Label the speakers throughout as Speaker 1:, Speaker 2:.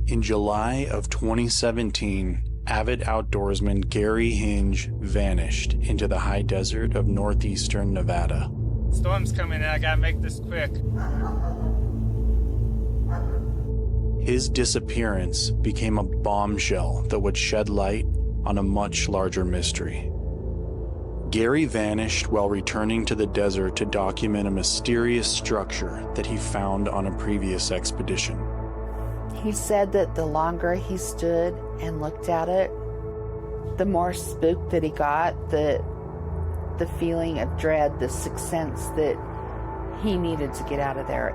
Speaker 1: In July of 2017, avid outdoorsman Gary Hinge vanished into the high desert of northeastern Nevada.
Speaker 2: Storm's coming in, I gotta make this quick.
Speaker 1: His disappearance became a bombshell that would shed light on a much larger mystery. Gary vanished while returning to the desert to document a mysterious structure that he found on a previous expedition.
Speaker 3: He said that the longer he stood and looked at it, the more spooked that he got, the feeling of dread, the sixth sense that he needed to get out of there.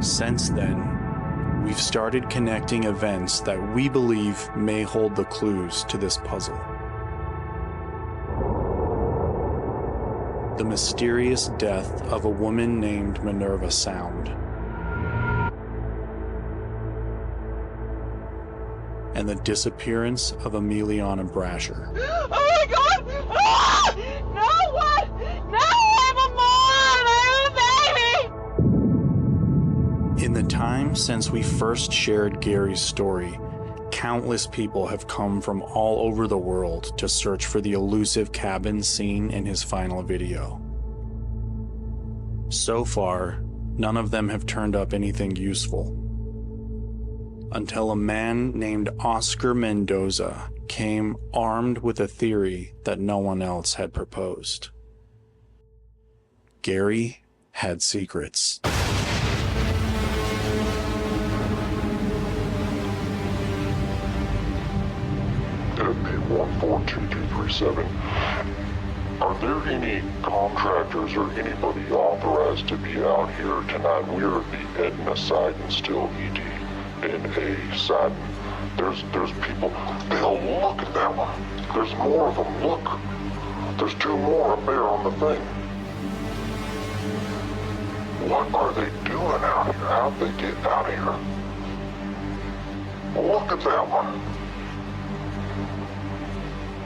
Speaker 1: Since then, we've started connecting events that we believe may hold the clues to this puzzle. The mysterious death of a woman named Minerva Sound, and the disappearance of Emiliana Brasher.
Speaker 4: Oh my God! Ah! No one! No, I'm a mom! I have a baby!
Speaker 1: In the time since we first shared Gary's story, countless people have come from all over the world to search for the elusive cabin seen in his final video. So far, none of them have turned up anything useful, until a man named Oscar Mendoza came armed with a theory that no one else had proposed. Gary had secrets.
Speaker 5: Deadbeat 142237. Are there any contractors or anybody authorized to be out here tonight? We're at the Edna site and still ED in A site. There's people. Bill, look at that one. There's more of them. Look. There's two more up there on the thing. What are they doing out here? How'd they get out of here? Look at that one.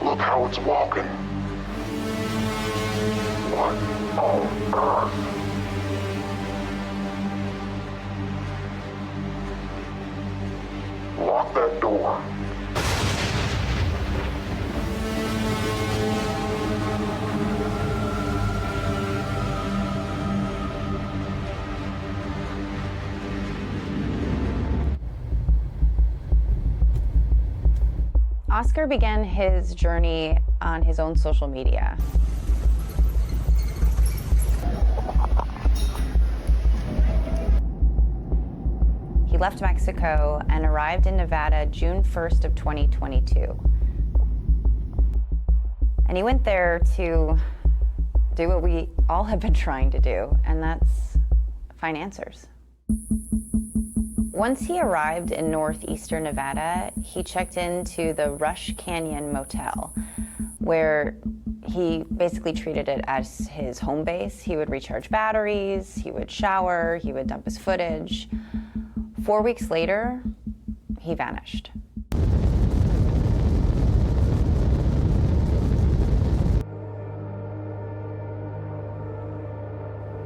Speaker 5: Look how it's walking. What on earth? Lock that door.
Speaker 6: Oscar began his journey on his own social media. He left Mexico and arrived in Nevada June 1st of 2022. And he went there to do what we all have been trying to do, and that's find answers. Once he arrived in northeastern Nevada, he checked into the Rush Canyon Motel, where he basically treated it as his home base. He would recharge batteries, he would shower, he would dump his footage. 4 weeks later, he vanished.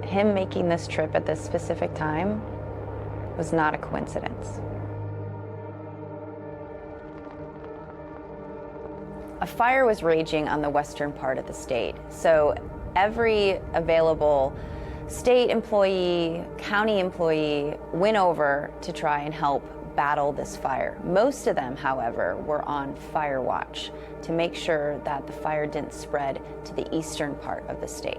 Speaker 6: Him making this trip at this specific time was not a coincidence. A fire was raging on the western part of the state, so every available state employee, county employee went over to try and help battle this fire. Most of them, however, were on fire watch to make sure that the fire didn't spread to the eastern part of the state.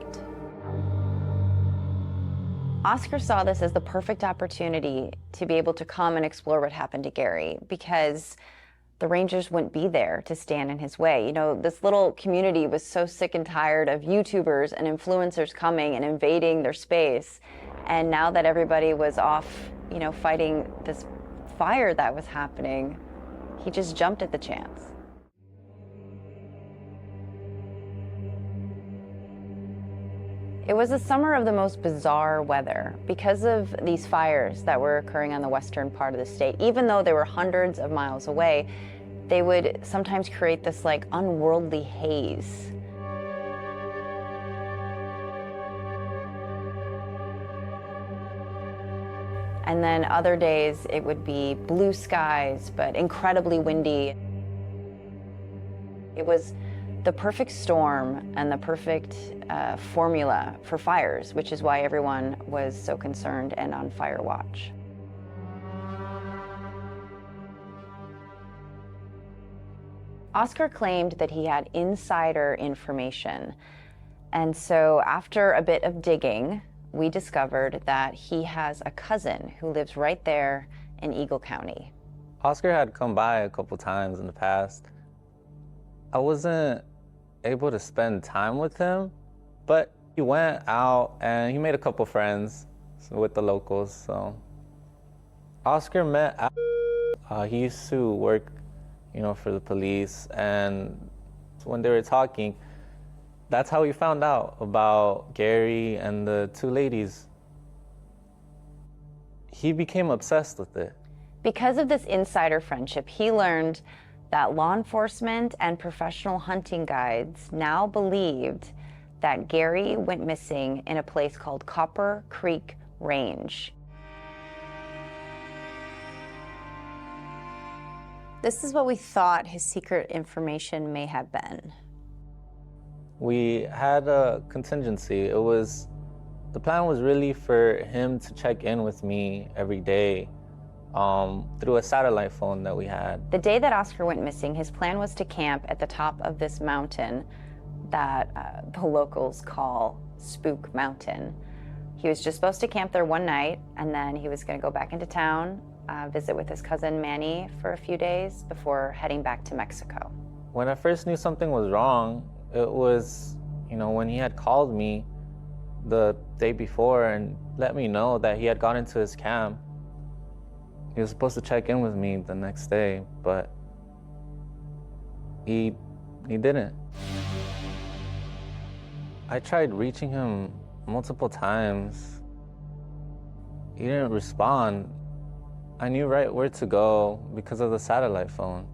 Speaker 6: Oscar saw this as the perfect opportunity to be able to come and explore what happened to Gary, because the Rangers wouldn't be there to stand in his way. You know, this little community was so sick and tired of YouTubers and influencers coming and invading their space. And now that everybody was off, you know, fighting this fire that was happening, he just jumped at the chance. It was a summer of the most bizarre weather because of these fires that were occurring on the western part of the state. Even though they were hundreds of miles away, they would sometimes create this like unworldly haze. And then other days it would be blue skies, but incredibly windy. It was the perfect storm and the perfect formula for fires, which is why everyone was so concerned and on fire watch. Oscar claimed that he had insider information. And so after a bit of digging, we discovered that he has a cousin who lives right there in Eagle County.
Speaker 7: Oscar had come by a couple times in the past. I wasn't able to spend time with him, but he went out and he made a couple friends with the locals. So Oscar met, he used to work, for the police, and when they were talking, that's how we found out about Gary and the two ladies. He became obsessed with it.
Speaker 6: Because of this insider friendship, he learned that law enforcement and professional hunting guides now believed that Gary went missing in a place called Copper Creek Range. This is what we thought his secret information may have been.
Speaker 7: We had a contingency. The plan was really for him to check in with me every day through a satellite phone that we had.
Speaker 6: The day that Oscar went missing, his plan was to camp at the top of this mountain that the locals call Spook Mountain. He was just supposed to camp there one night, and then he was going to go back into town, visit with his cousin Manny for a few days before heading back to Mexico.
Speaker 7: When I first knew something was wrong, it was, when he had called me the day before and let me know that he had gone into his camp. He was supposed to check in with me the next day, but he didn't. I tried reaching him multiple times. He didn't respond. I knew right where to go because of the satellite phone.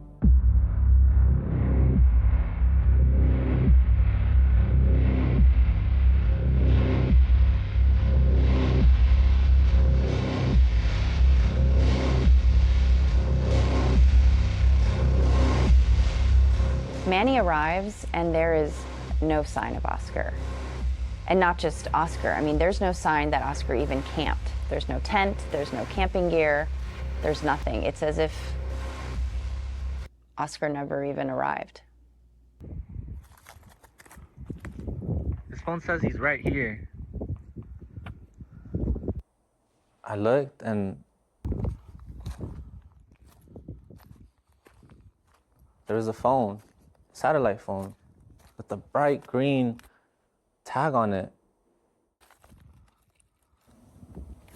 Speaker 6: Manny arrives, and there is no sign of Oscar. And not just Oscar. I mean, there's no sign that Oscar even camped. There's no tent, there's no camping gear, there's nothing. It's as if Oscar never even arrived.
Speaker 8: His phone says he's right here.
Speaker 7: I looked, and there was a phone, satellite phone, with a bright green tag on it.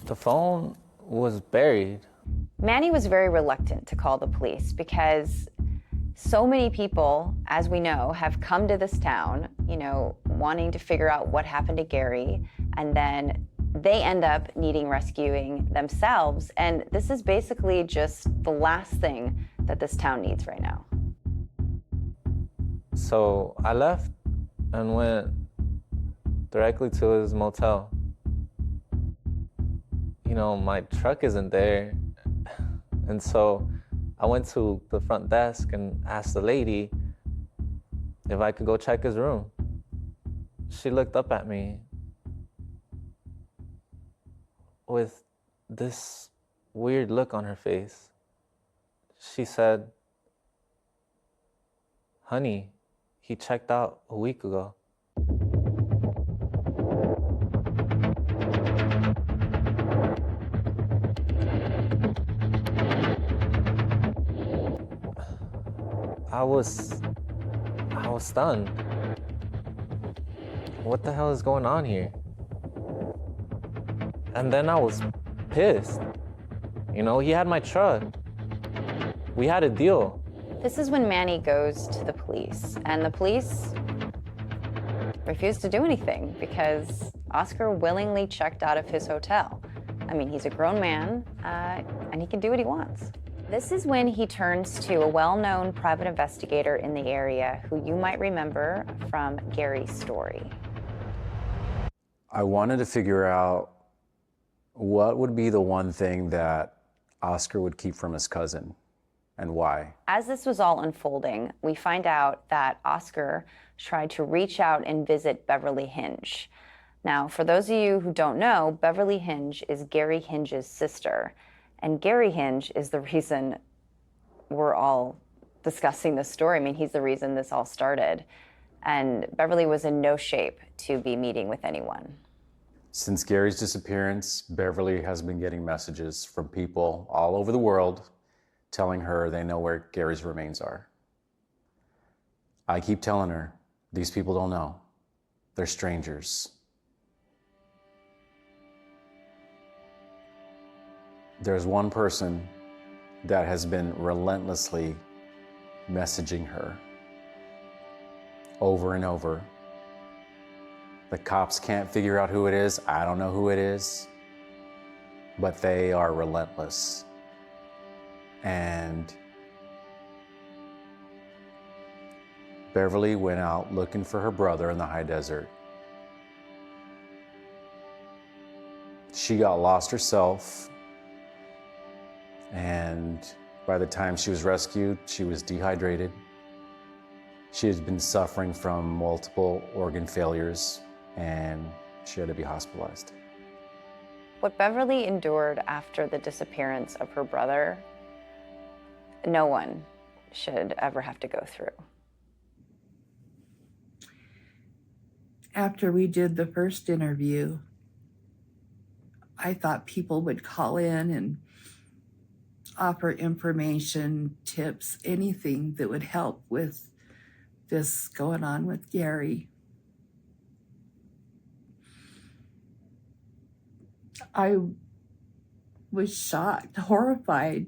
Speaker 7: The phone was buried.
Speaker 6: Manny was very reluctant to call the police because so many people, as we know, have come to this town, wanting to figure out what happened to Gary, and then they end up needing rescuing themselves. And this is basically just the last thing that this town needs right now.
Speaker 7: So I left and went directly to his motel. My truck isn't there. And so I went to the front desk and asked the lady if I could go check his room. She looked up at me with this weird look on her face. She said, "Honey, he checked out a week ago." I was stunned. What the hell is going on here? And then I was pissed. He had my truck. We had a deal.
Speaker 6: This is when Manny goes to the police, and the police refused to do anything because Oscar willingly checked out of his hotel. I mean, he's a grown man, and he can do what he wants. This is when he turns to a well-known private investigator in the area who you might remember from Gary's story.
Speaker 9: I wanted to figure out What would be the one thing that Oscar would keep from his cousin, and why?
Speaker 6: As this was all unfolding, we find out that Oscar tried to reach out and visit Beverly Hinge. Now, for those of you who don't know, Beverly Hinge is Gary Hinge's sister, and Gary Hinge is the reason we're all discussing this story. I mean, he's the reason this all started. And Beverly was in no shape to be meeting with anyone.
Speaker 9: Since Gary's disappearance, Beverly has been getting messages from people all over the world telling her they know where Gary's remains are. I keep telling her, these people don't know. They're strangers. There's one person that has been relentlessly messaging her over and over. The cops can't figure out who it is. I don't know who it is, but they are relentless. And Beverly went out looking for her brother in the high desert. She got lost herself, and by the time she was rescued, she was dehydrated. She had been suffering from multiple organ failures, and she had to be hospitalized.
Speaker 6: What Beverly endured after the disappearance of her brother, no one should ever have to go through.
Speaker 10: After we did the first interview, I thought people would call in and offer information, tips, anything that would help with this going on with Gary. I was shocked, horrified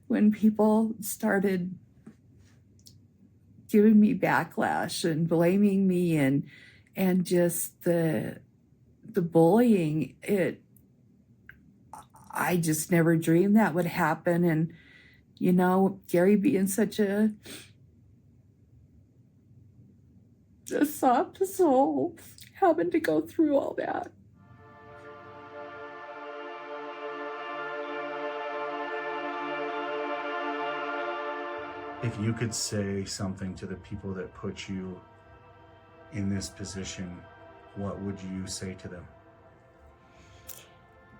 Speaker 10: when people started giving me backlash and blaming me and just the bullying. I just never dreamed that would happen. And, you know, Gary being such a soft soul, having to go through all that.
Speaker 1: If you could say something to the people that put you in this position, what would you say to them?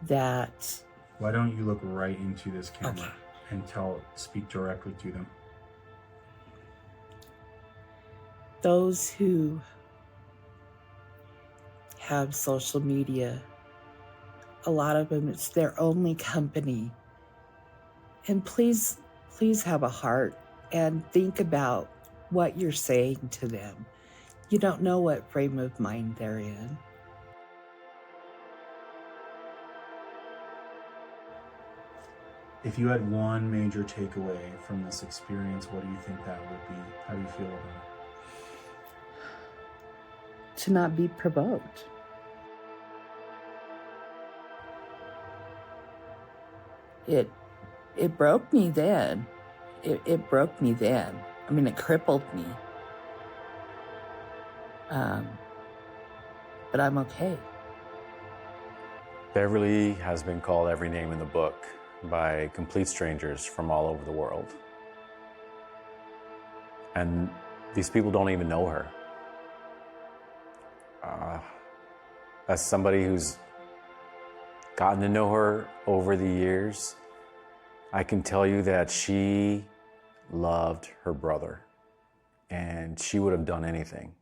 Speaker 10: That.
Speaker 1: Why don't you look right into this camera and speak directly to them?
Speaker 10: Those who have social media, a lot of them, it's their only company. And please have a heart and think about what you're saying to them. You don't know what frame of mind they're in.
Speaker 1: If you had one major takeaway from this experience, what do you think that would be? How do you feel about it?
Speaker 10: To not be provoked. It broke me then. It broke me then. I mean, it crippled me. But I'm okay.
Speaker 9: Beverly has been called every name in the book by complete strangers from all over the world. And these people don't even know her. As somebody who's gotten to know her over the years, I can tell you that she loved her brother, and she would have done anything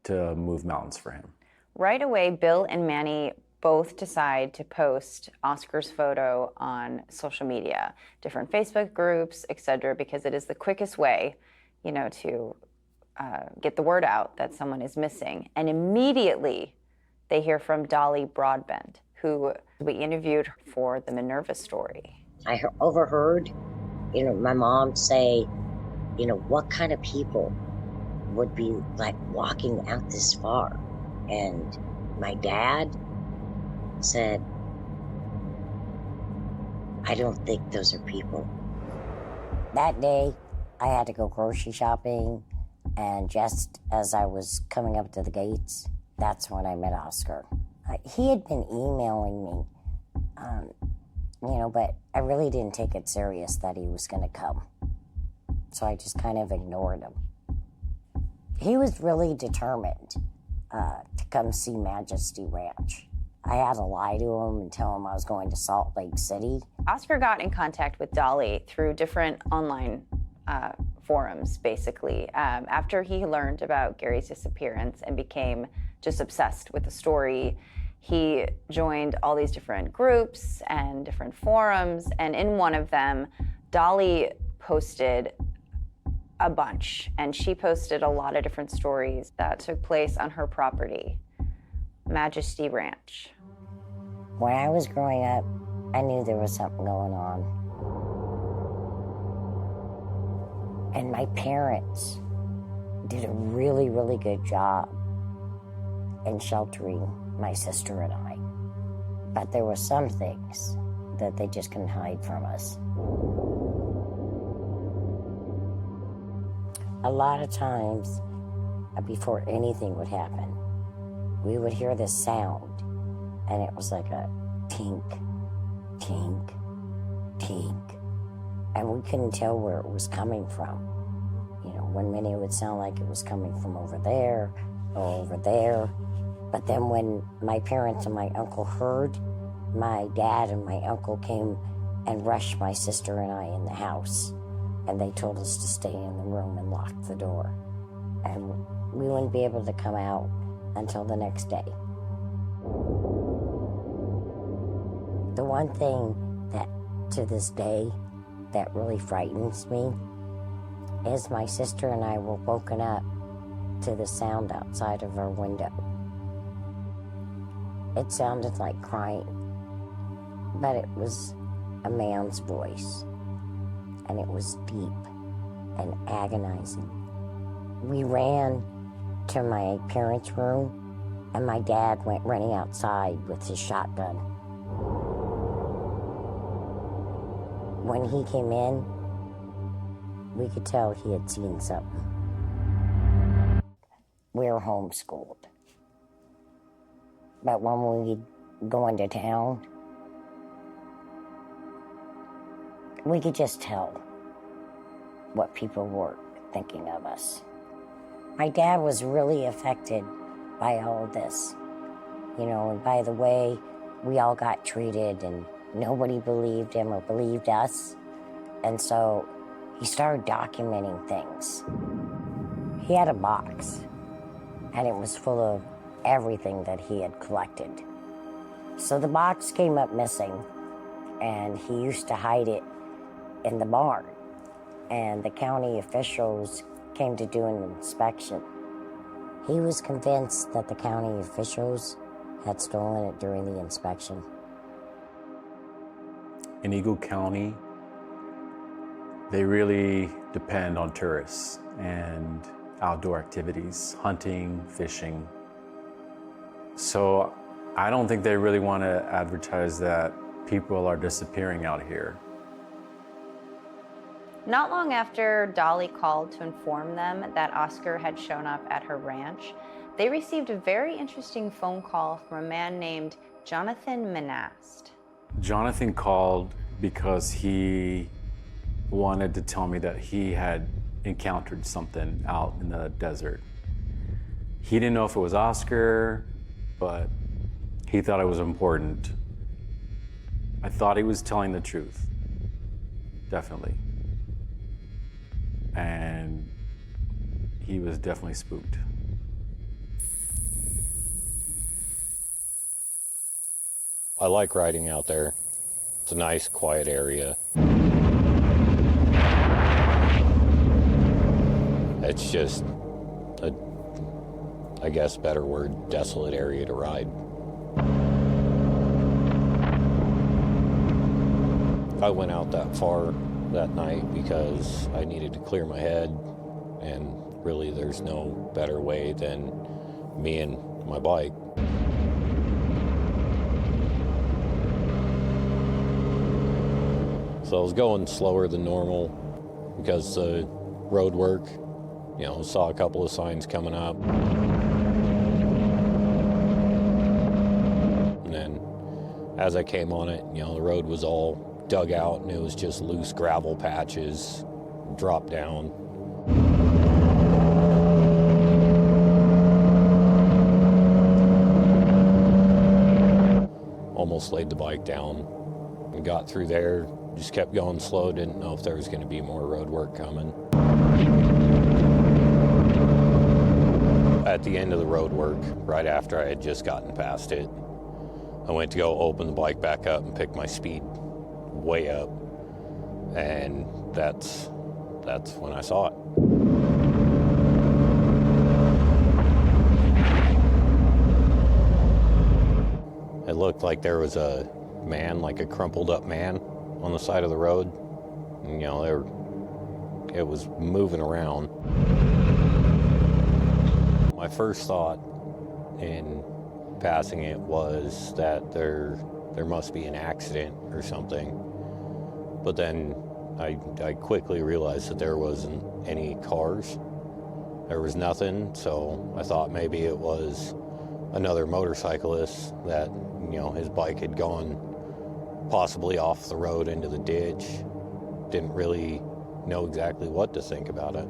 Speaker 9: to move mountains for him.
Speaker 6: Right away, Bill and Manny both decide to post Oscar's photo on social media, different Facebook groups, etc., because it is the quickest way, to get the word out that someone is missing. And immediately they hear from Dolly Broadbent, who we interviewed for the Minerva story.
Speaker 11: I overheard, my mom say, what kind of people would be like walking out this far? And my dad said, I don't think those are people.
Speaker 12: That day, I had to go grocery shopping, and just as I was coming up to the gates, that's when I met Oscar. He had been emailing me, but I really didn't take it serious that he was going to come. So I just kind of ignored him. He was really determined to come see Majesty Ranch. I had to lie to him and tell him I was going to Salt Lake City.
Speaker 6: Oscar got in contact with Dolly through different online forums, basically, after he learned about Gary's disappearance and became just obsessed with the story. He joined all these different groups and different forums, and in one of them, Dolly posted a bunch, and she posted a lot of different stories that took place on her property, Majesty Ranch.
Speaker 12: When I was growing up, I knew there was something going on. And my parents did a really, really good job in sheltering my sister and I. But there were some things that they just couldn't hide from us. A lot of times, before anything would happen, we would hear this sound, and it was like a tink, tink, tink. And we couldn't tell where it was coming from. 1 minute it would sound like it was coming from over there or over there. But then when my parents and my uncle heard, my dad and my uncle came and rushed my sister and I in the house. And they told us to stay in the room and lock the door. And we wouldn't be able to come out until the next day. The one thing that, to this day, that really frightens me is my sister and I were woken up to the sound outside of our window. It sounded like crying, but it was a man's voice, and it was deep and agonizing. We ran to my parents' room, and my dad went running outside with his shotgun. When he came in, we could tell he had seen something. We were homeschooled. But when we'd go into town, we could just tell what people were thinking of us. My dad was really affected by all of this. And by the way we all got treated, and nobody believed him or believed us. And so he started documenting things. He had a box, and it was full of everything that he had collected. So the box came up missing, and he used to hide it in the barn. And the county officials came to do an inspection. He was convinced that the county officials had stolen it during the inspection.
Speaker 9: In Eagle County, they really depend on tourists and outdoor activities, hunting, fishing. So I don't think they really want to advertise that people are disappearing out here.
Speaker 6: Not long after Dolly called to inform them that Oscar had shown up at her ranch, they received a very interesting phone call from a man named Jonathan Manast.
Speaker 9: Jonathan called because he wanted to tell me that he had encountered something out in the desert. He didn't know if it was Oscar, but he thought it was important. I thought he was telling the truth, definitely. And he was definitely spooked.
Speaker 13: I like riding out there. It's a nice, quiet area. It's just a, I guess, better word, desolate area to ride. I went out that far that night because I needed to clear my head, and really there's no better way than me and my bike. So I was going slower than normal because the road work, saw a couple of signs coming up. As I came on it, you know, the road was all dug out and it was just loose gravel patches, dropped down. Almost laid the bike down and got through there, just kept going slow, didn't know if there was going to be more road work coming. At the end of the road work, right after I had just gotten past it, I went to go open the bike back up and pick my speed way up, and that's when I saw it. It looked like there was a man, like a crumpled up man on the side of the road. And, you know, it was moving around. My first thought in passing it was that there must be an accident or something. But then I quickly realized that there wasn't any cars. There was nothing, so I thought maybe it was another motorcyclist that, you know, his bike had gone possibly off the road into the ditch. Didn't really know exactly what to think about it.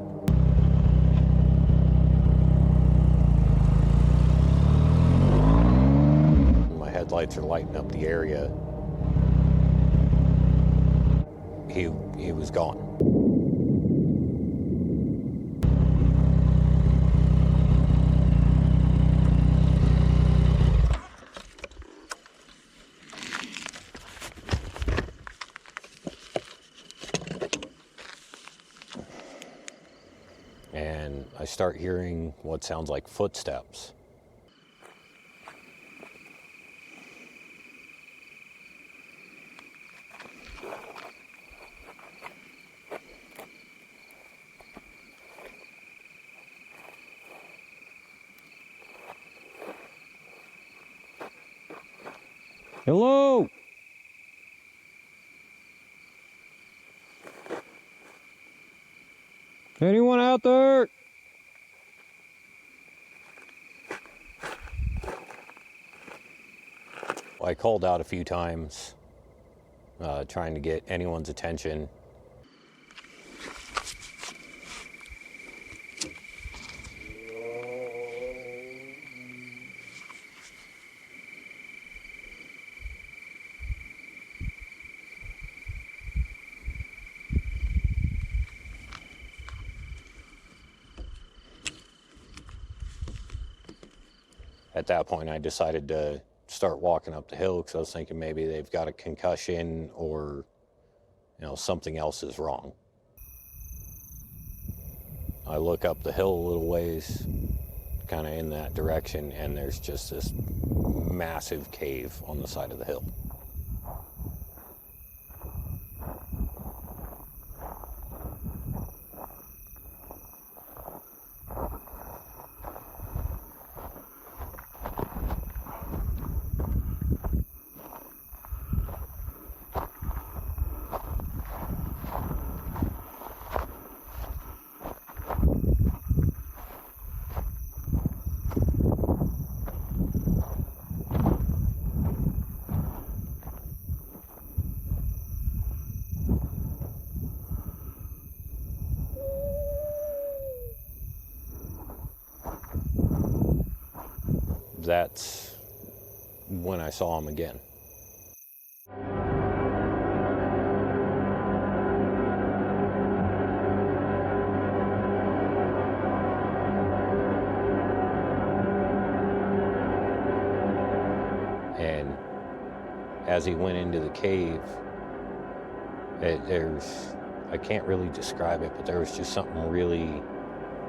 Speaker 13: My headlights are lighting up the area. He was gone. And I start hearing what sounds like footsteps.
Speaker 14: Hello? Anyone out there?
Speaker 13: I called out a few times, trying to get anyone's attention. At that point, I decided to start walking up the hill because I was thinking maybe they've got a concussion or, you know, something else is wrong. I look up the hill a little ways, kind of in that direction, and there's just this massive cave on the side of the hill. That's when I saw him again. And as he went into the cave, I can't really describe it, but there was just something really,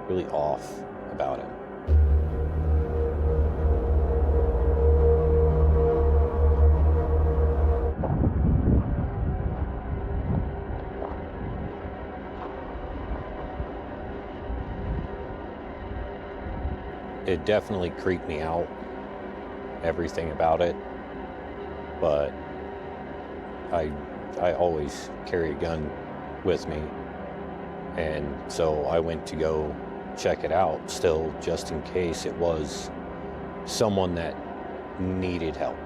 Speaker 13: really off about him. It definitely creeped me out, everything about it, but I always carry a gun with me, and so I went to go check it out still, just in case it was someone that needed help.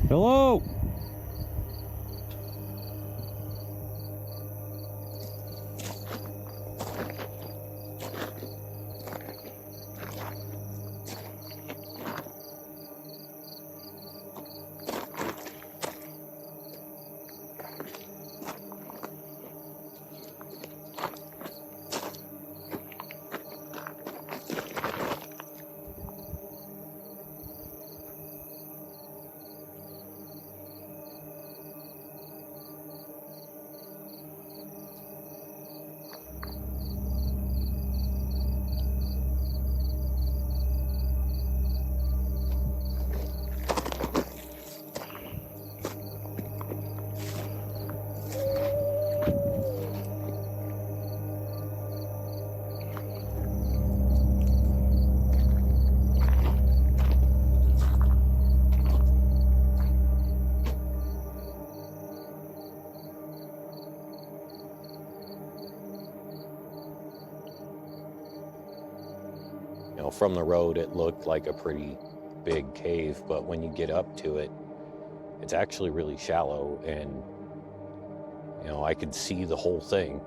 Speaker 14: Hello?
Speaker 13: You know, from the road, it looked like a pretty big cave, but when you get up to it, it's actually really shallow, and, you know, I could see the whole thing,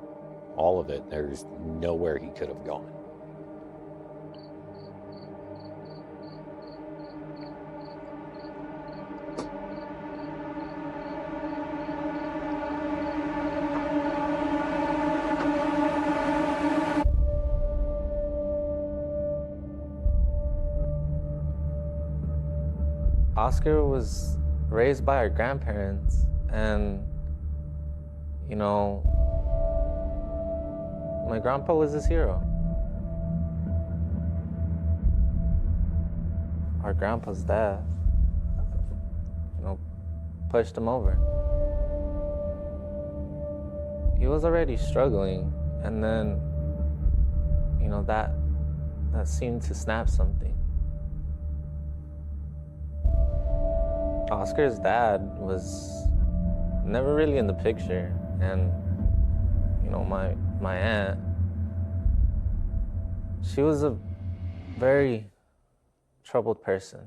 Speaker 13: all of it. There's nowhere he could have gone.
Speaker 7: Oscar was raised by our grandparents, and, you know, my grandpa was his hero. Our grandpa's death, you know, pushed him over. He was already struggling, and then, you know, that seemed to snap something. Oscar's dad was never really in the picture, and, you know, my aunt, she was a very troubled person.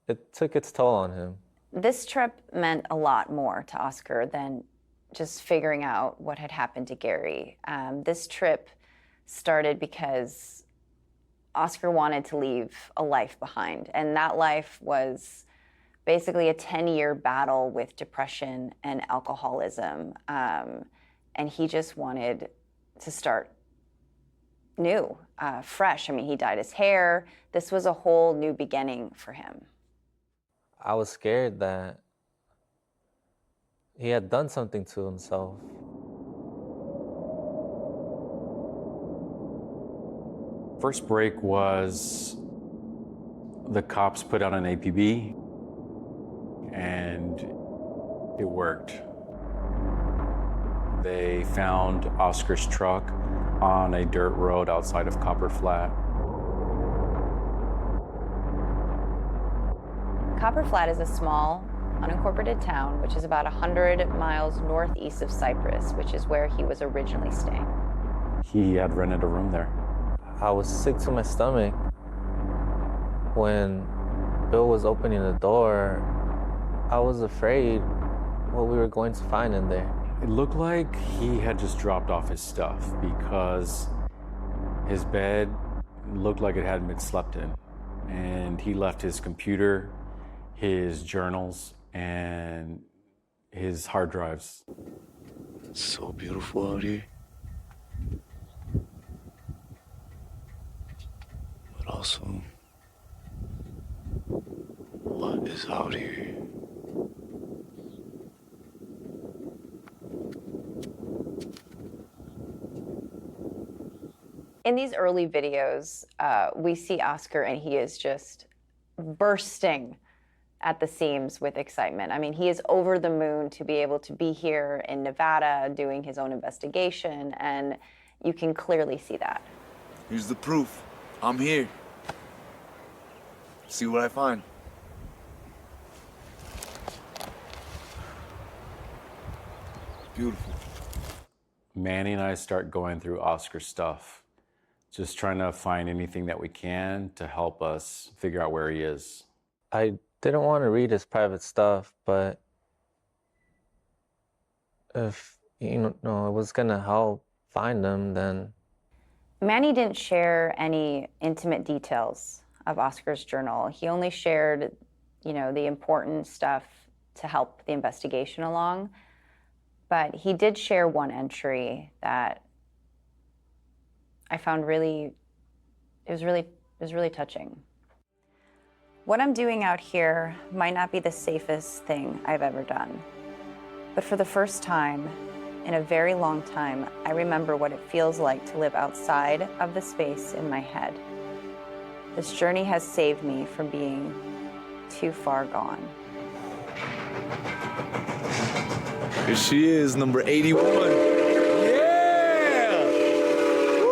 Speaker 7: It took its toll on him.
Speaker 6: This trip meant a lot more to Oscar than just figuring out what had happened to Gary. This trip started because Oscar wanted to leave a life behind, and that life was basically a 10-year battle with depression and alcoholism, and he just wanted to start new, fresh. I mean, he dyed his hair. This was a whole new beginning for him.
Speaker 7: I was scared that he had done something to himself.
Speaker 9: First break was the cops put out an APB, and it worked. They found Oscar's truck on a dirt road outside of Copper Flat.
Speaker 6: Copper Flat is a small, unincorporated town, which is about 100 miles northeast of Cypress, which is where he was originally staying.
Speaker 9: He had rented a room there.
Speaker 7: I was sick to my stomach when Bill was opening the door. I was afraid what we were going to find in there.
Speaker 9: It looked like he had just dropped off his stuff because his bed looked like it hadn't been slept in. And he left his computer, his journals, and his hard drives.
Speaker 15: It's so beautiful out here. But also, what is out here?
Speaker 6: In these early videos, we see Oscar and he is just bursting at the seams with excitement. I mean, he is over the moon to be able to be here in Nevada doing his own investigation, and you can clearly see that.
Speaker 15: Here's the proof. I'm here. See what I find. Beautiful.
Speaker 9: Manny and I start going through Oscar's stuff, just trying to find anything that we can to help us figure out where he is.
Speaker 7: I didn't want to read his private stuff, but if, you know, it was going to help find him, then...
Speaker 6: Manny didn't share any intimate details of Oscar's journal. He only shared, you know, the important stuff to help the investigation along. But he did share one entry that I found really touching. What I'm doing out here might not be the safest thing I've ever done. But for the first time in a very long time, I remember what it feels like to live outside of the space in my head. This journey has saved me from being too far gone.
Speaker 15: Here she is, number 81. Yeah! Woo!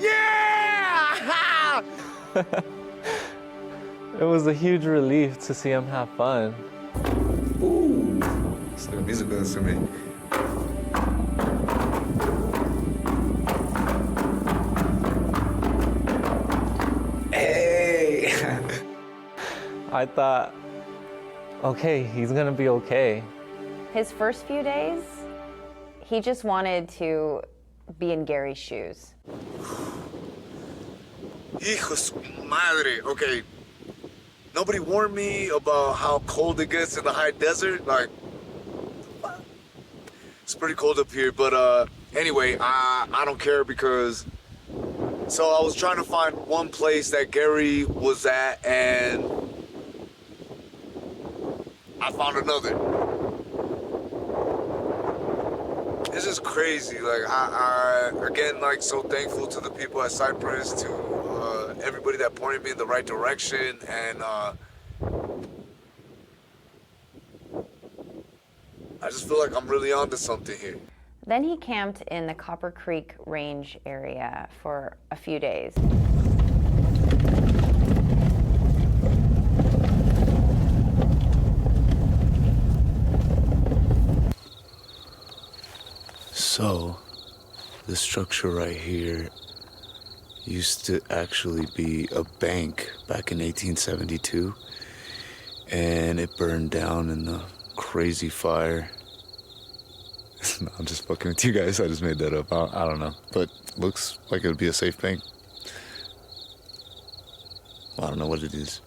Speaker 15: Yeah, baby! Yeah!
Speaker 7: It was a huge relief to see him have fun.
Speaker 15: Ooh, it's the musical instrument. Hey!
Speaker 7: I thought, okay, he's gonna be okay.
Speaker 6: His first few days, he just wanted to be in Gary's shoes.
Speaker 15: Hijo su madre. Okay. Nobody warned me about how cold it gets in the high desert. Like, it's pretty cold up here. But anyway, I don't care because... So I was trying to find one place that Gary was at, and I found another. This is crazy. Like, I again, like, so thankful to the people at Cypress, to everybody that pointed me in the right direction, and I just feel like I'm really onto something here.
Speaker 6: Then he camped in the Copper Creek Range area for a few days.
Speaker 15: So, the structure right here used to actually be a bank back in 1872, and it burned down in the crazy fire. No, I'm just fucking with you guys. I just made that up. I don't know. But looks like it would be a safe bank. I don't know what it is.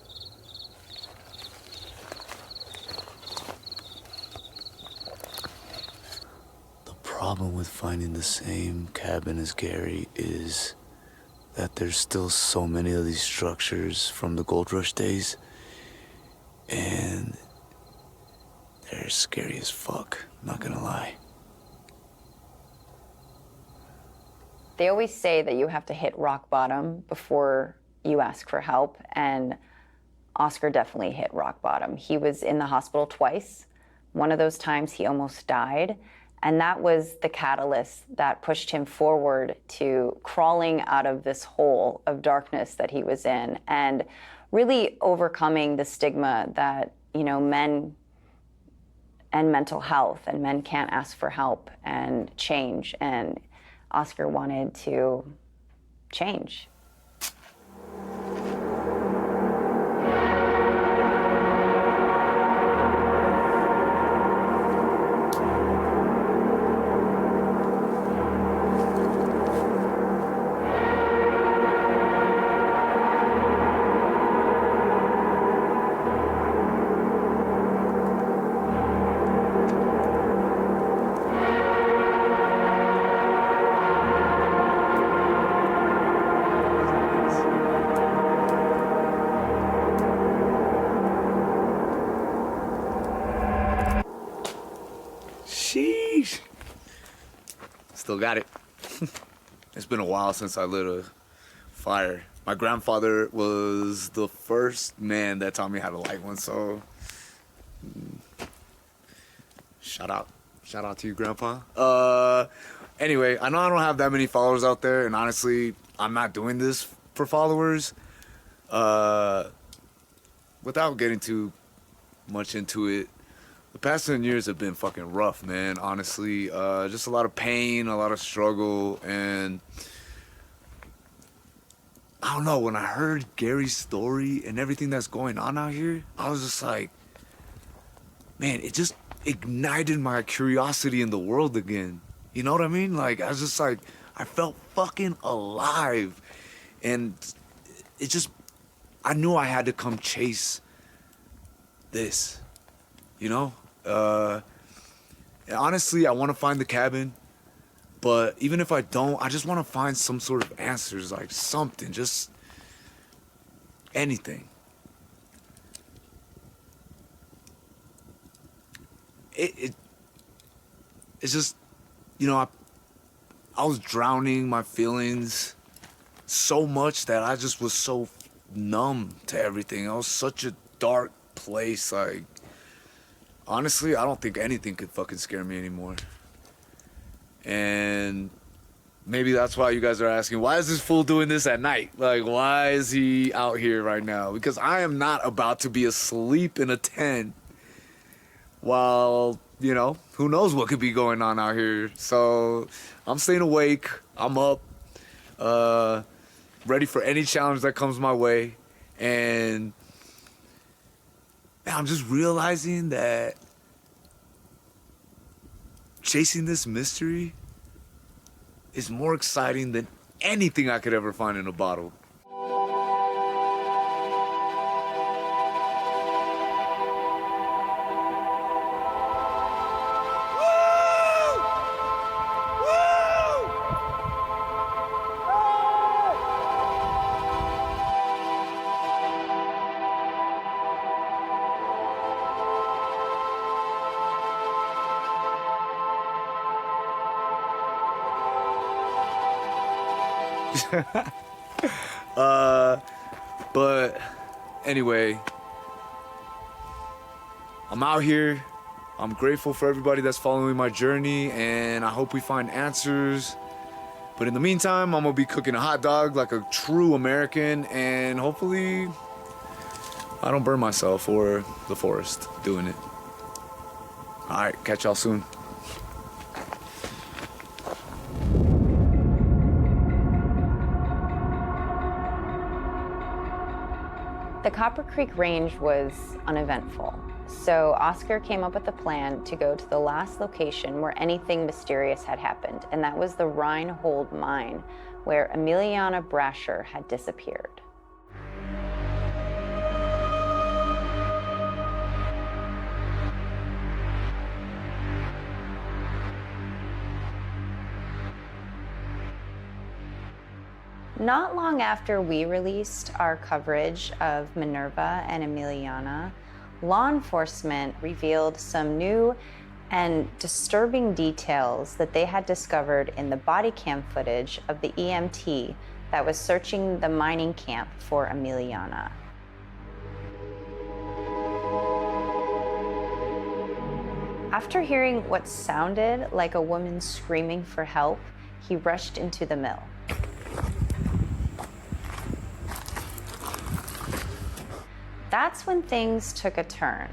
Speaker 15: The problem with finding the same cabin as Gary is that there's still so many of these structures from the gold rush days, and they're scary as fuck, not gonna lie.
Speaker 6: They always say that you have to hit rock bottom before you ask for help, and Oscar definitely hit rock bottom. He was in the hospital twice. One of those times he almost died, and that was the catalyst that pushed him forward to crawling out of this hole of darkness that he was in, and really overcoming the stigma that, you know, men and mental health, and men can't ask for help and change, and Oscar wanted to change.
Speaker 15: Sheesh. Still got it. It's been a while since I lit a fire. My grandfather was the first man that taught me how to light one, so shout out to you, Grandpa. Anyway, I know I don't have that many followers out there, and honestly, I'm not doing this for followers. Without getting too much into it, The past 10 years have been fucking rough, man, honestly. Just a lot of pain, a lot of struggle, and I don't know, when I heard Gary's story and everything that's going on out here, I was just like, man, it just ignited my curiosity in the world again. You know what I mean? Like, I was just like, I felt fucking alive. And it just, I knew I had to come chase this, you know? Honestly, I want to find the cabin. But even if I don't, I just want to find some sort of answers, like something, just anything. It's just, you know, I was drowning my feelings so much that I just was so numb to everything. It was such a dark place. Like, honestly, I don't think anything could fucking scare me anymore. And maybe that's why you guys are asking, why is this fool doing this at night? Like, why is he out here right now? Because I am not about to be asleep in a tent while, you know, who knows what could be going on out here. So I'm staying awake. I'm up, ready for any challenge that comes my way. And man, I'm just realizing that chasing this mystery is more exciting than anything I could ever find in a bottle. But anyway, I'm out here. I'm grateful for everybody that's following my journey, and I hope we find answers. But in the meantime, I'm gonna be cooking a hot dog like a true American, and hopefully I don't burn myself or the forest doing it. All right, catch y'all soon.
Speaker 6: The Copper Creek Range was uneventful, so Oscar came up with a plan to go to the last location where anything mysterious had happened, and that was the Reinhold Mine, where Emiliana Brasher had disappeared. Not long after we released our coverage of Minerva and Emiliana, law enforcement revealed some new and disturbing details that they had discovered in the body cam footage of the EMT that was searching the mining camp for Emiliana. After hearing what sounded like a woman screaming for help, he rushed into the mill. That's when things took a turn.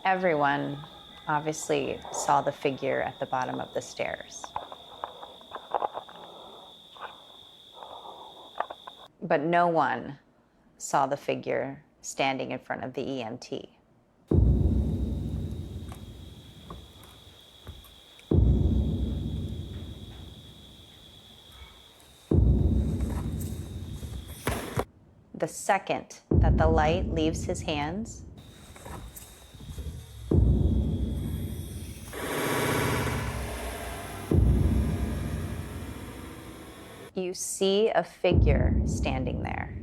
Speaker 6: Everyone obviously saw the figure at the bottom of the stairs. But no one saw the figure standing in front of the EMT. The second that the light leaves his hands, you see a figure standing there.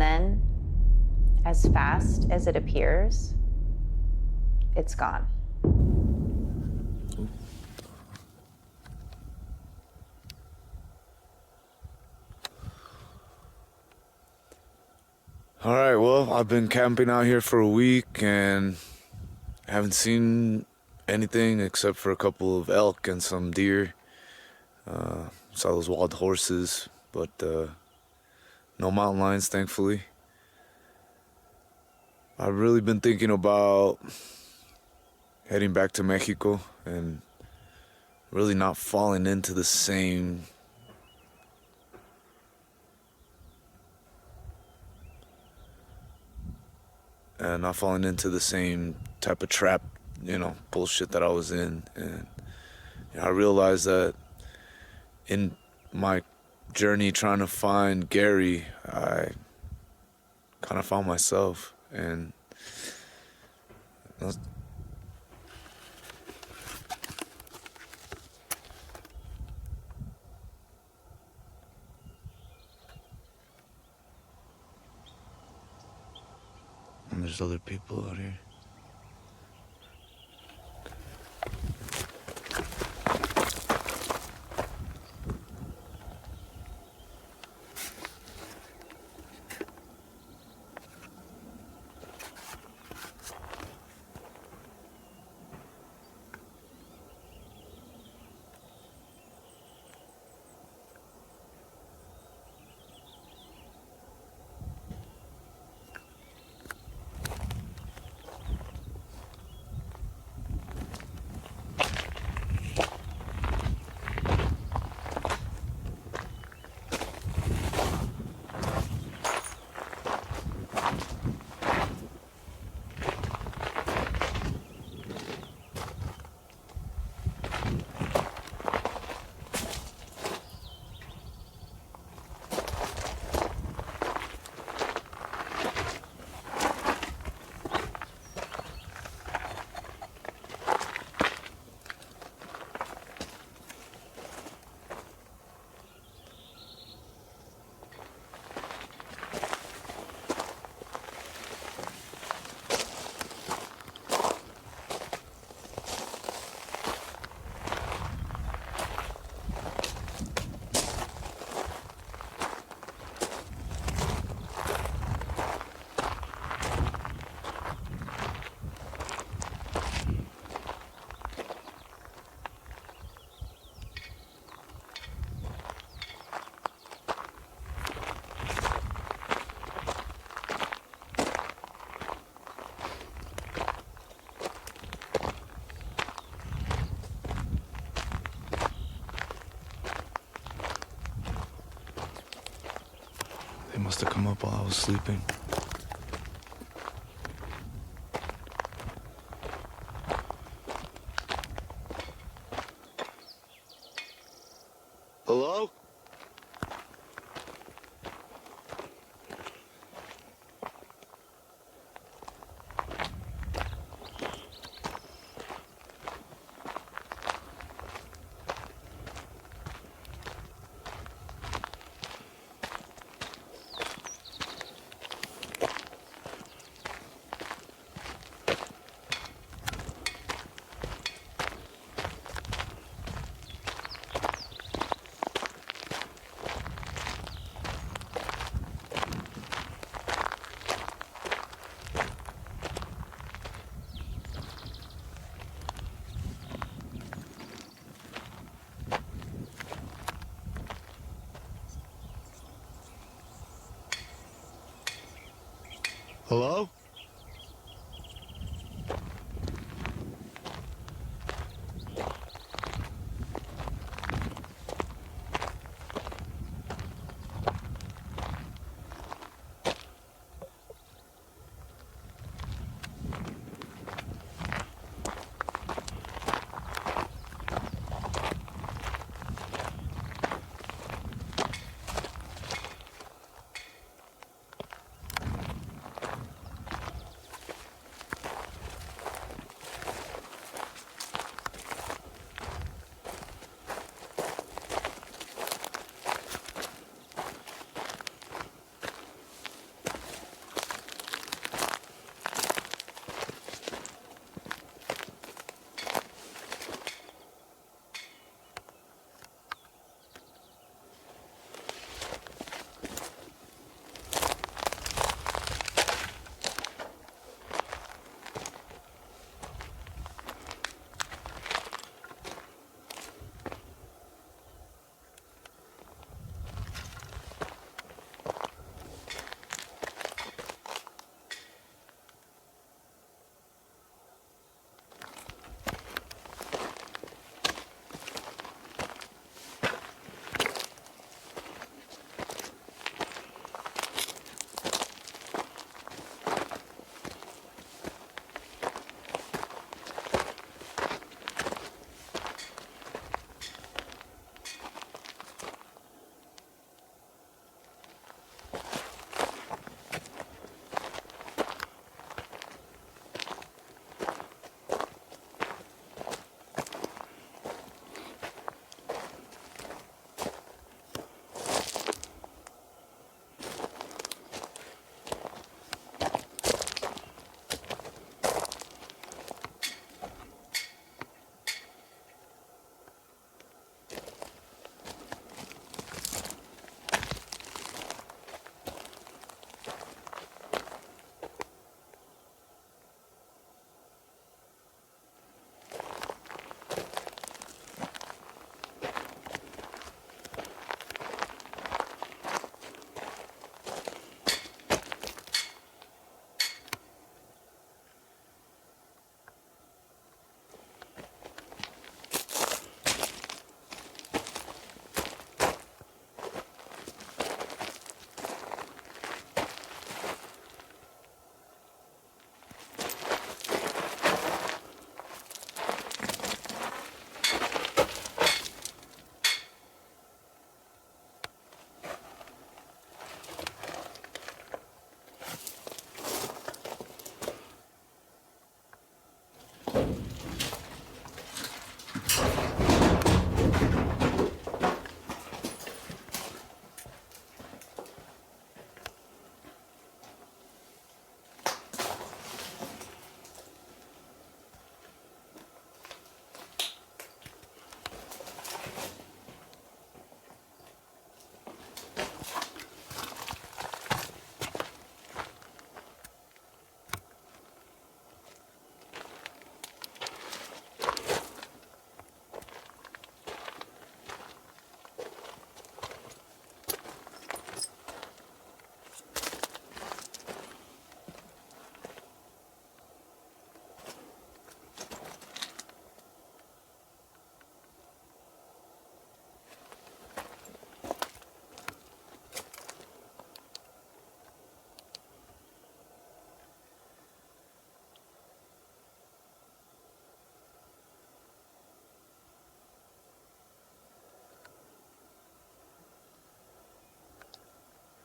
Speaker 6: then, as fast as it appears, it's gone.
Speaker 15: All right, well, I've been camping out here for a week and haven't seen anything except for a couple of elk and some deer. Saw those wild horses, but no mountain lions, thankfully. I've really been thinking about heading back to Mexico and really not falling into the same type of trap, bullshit that I was in. And I realized that in my journey trying to find Gary, I kind of found myself. And there's other people out here. They must have come up while I was sleeping. Hello? Hello?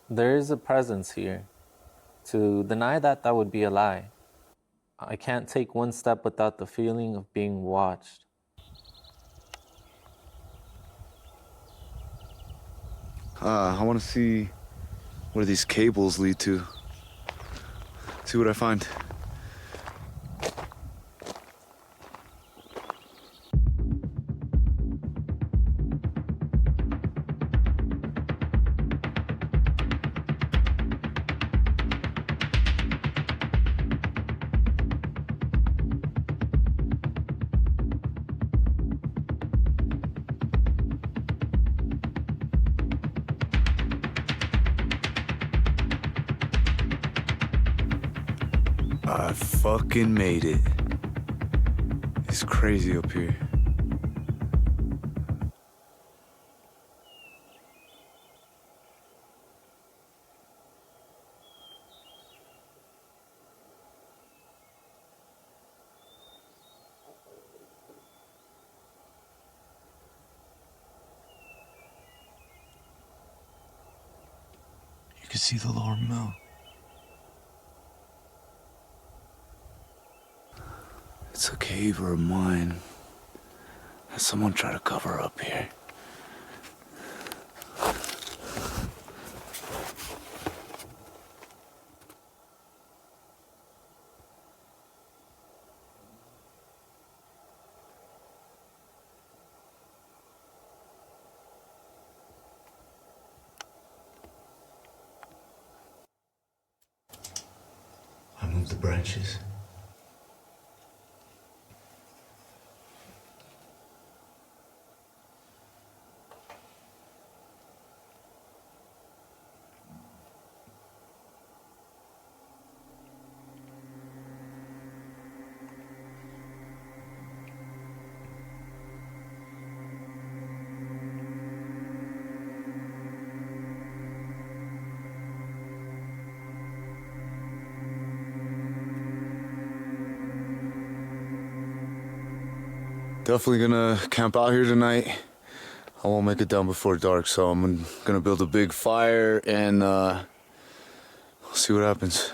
Speaker 7: There is a presence here. To deny that, that would be a lie. I can't take one step without the feeling of being watched.
Speaker 15: I want to see where these cables lead to. See what I find. I fucking made it. It's crazy up here. You can see the lower mill. It's a cave or a mine. Has someone try to cover up here? I moved the branches. Definitely gonna camp out here tonight. I won't make it down before dark, so I'm gonna build a big fire and see what happens.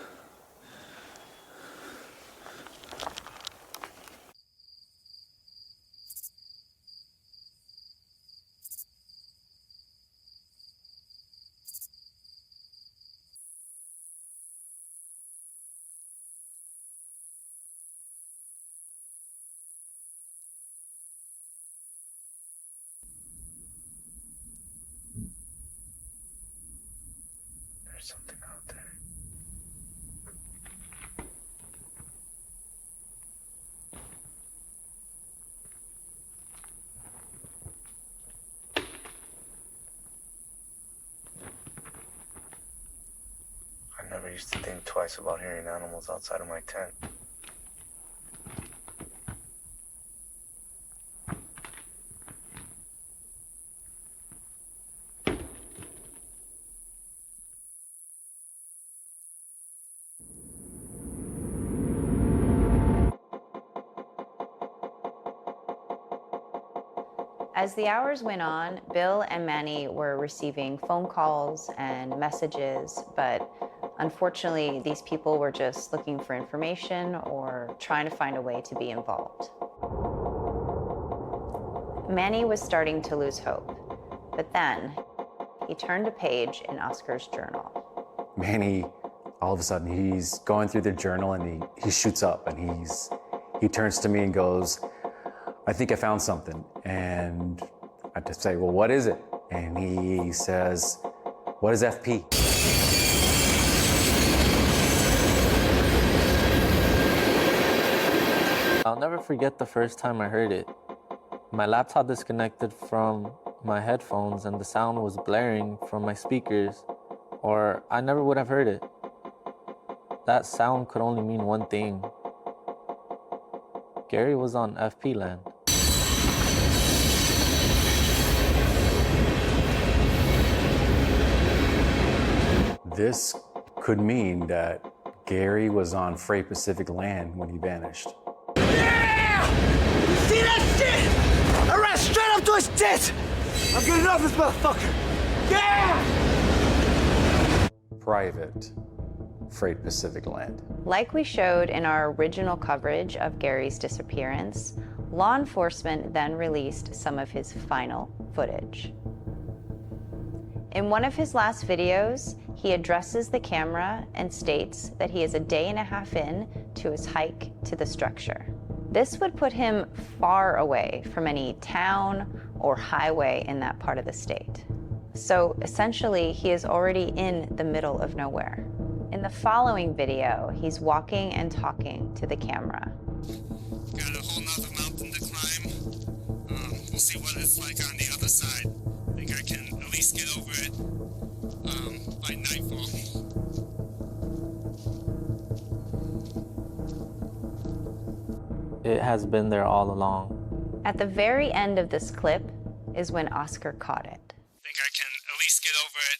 Speaker 15: There's something out there. I never used to think twice about hearing animals outside of my tent.
Speaker 6: As the hours went on, Bill and Manny were receiving phone calls and messages, but Unfortunately, these people were just looking for information or trying to find a way to be involved. Manny was starting to lose hope, but then he turned a page in Oscar's journal.
Speaker 9: Manny, all of a sudden, he's going through the journal and he shoots up and he turns to me and goes, "I think I found something." And I just say, "Well, what is it?" And he says, "What is FP?"
Speaker 7: I'll never forget the first time I heard it. My laptop disconnected from my headphones and the sound was blaring from my speakers, or I never would have heard it. That sound could only mean one thing. Gary was on FP land.
Speaker 9: This could mean that Gary was on Freight Pacific land when he vanished.
Speaker 4: See that shit? I ran straight up to his tit! I'm getting off this motherfucker! Yeah!
Speaker 9: Private Freight Pacific land.
Speaker 6: Like we showed in our original coverage of Gary's disappearance, law enforcement then released some of his final footage. In one of his last videos, he addresses the camera and states that he is a day and a half in to his hike to the structure. This would put him far away from any town or highway in that part of the state. So essentially, he is already in the middle of nowhere. In the following video, he's walking and talking to the camera.
Speaker 2: Got a whole nother mountain to climb. We'll see what it's like on the other side. I think I can at least get over it by nightfall.
Speaker 7: It has been there all along.
Speaker 6: At the very end of this clip is when Oscar caught it.
Speaker 2: I think I can at least get over it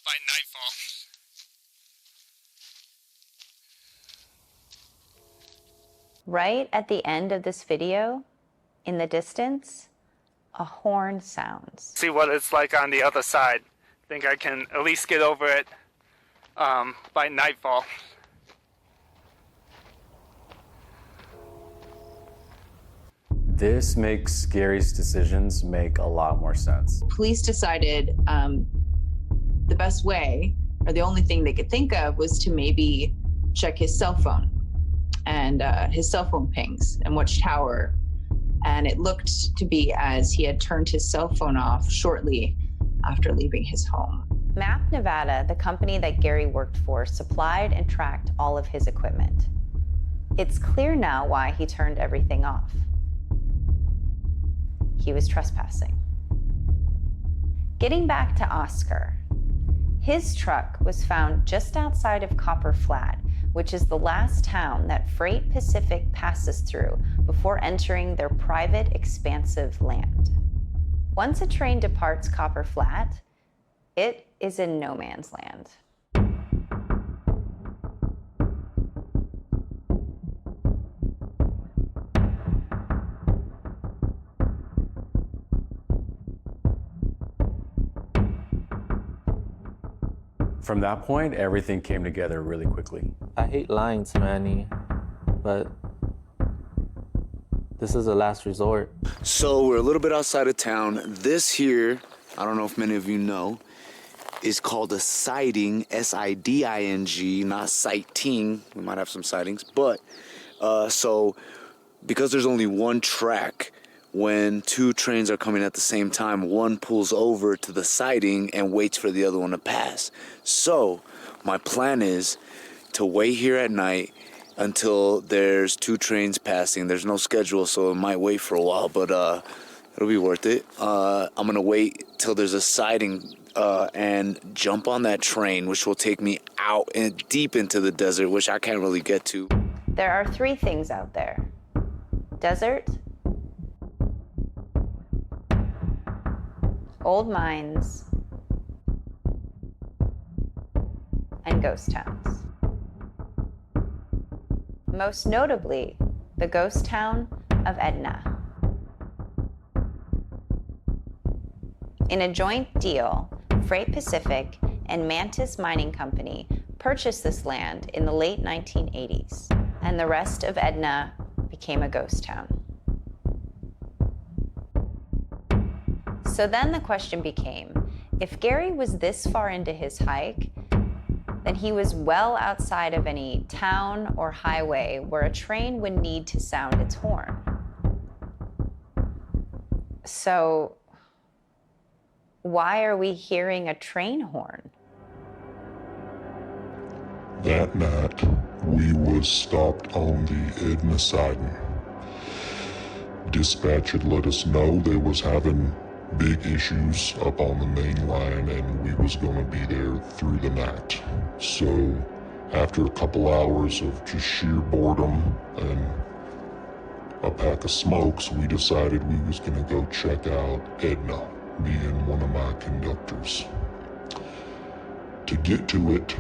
Speaker 2: by nightfall.
Speaker 6: Right at the end of this video, in the distance, a horn sounds.
Speaker 2: See what it's like on the other side. I think I can at least get over it by nightfall.
Speaker 9: This makes Gary's decisions make a lot more sense.
Speaker 16: Police decided the best way, or the only thing they could think of, was to maybe check his cell phone and his cell phone pings and which tower. And it looked to be as he had turned his cell phone off shortly after leaving his home.
Speaker 6: Map Nevada, the company that Gary worked for, supplied and tracked all of his equipment. It's clear now why he turned everything off. He was trespassing. Getting back to Oscar, his truck was found just outside of Copper Flat, which is the last town that Freight Pacific passes through before entering their private, expansive land. Once a train departs Copper Flat, it is in no man's land.
Speaker 9: From that point, everything came together really quickly.
Speaker 7: I hate lying to Manny, but this is a last resort.
Speaker 15: So we're a little bit outside of town. This here, I don't know if many of you know, is called a siding, S-I-D-I-N-G, not sighting. We might have some sightings, but so because there's only one track, when two trains are coming at the same time, one pulls over to the siding and waits for the other one to pass. So my plan is to wait here at night until there's two trains passing. There's no schedule, so it might wait for a while, but it'll be worth it. I'm gonna wait till there's a siding and jump on that train, which will take me out and deep into the desert, which I can't really get to.
Speaker 6: There are three things out there: desert, old mines, and ghost towns. Most notably, the ghost town of Edna. In a joint deal, Freight Pacific and Mantis Mining Company purchased this land in the late 1980s, and the rest of Edna became a ghost town. So then the question became, if Gary was this far into his hike, then he was well outside of any town or highway where a train would need to sound its horn. So why are we hearing a train horn?
Speaker 5: That night, we was stopped on the Edna siding. Dispatch had let us know they was having big issues up on the main line and we was gonna be there through the night. So after a couple hours of just sheer boredom and a pack of smokes, we decided we was gonna go check out Edna, me and one of my conductors. To get to it,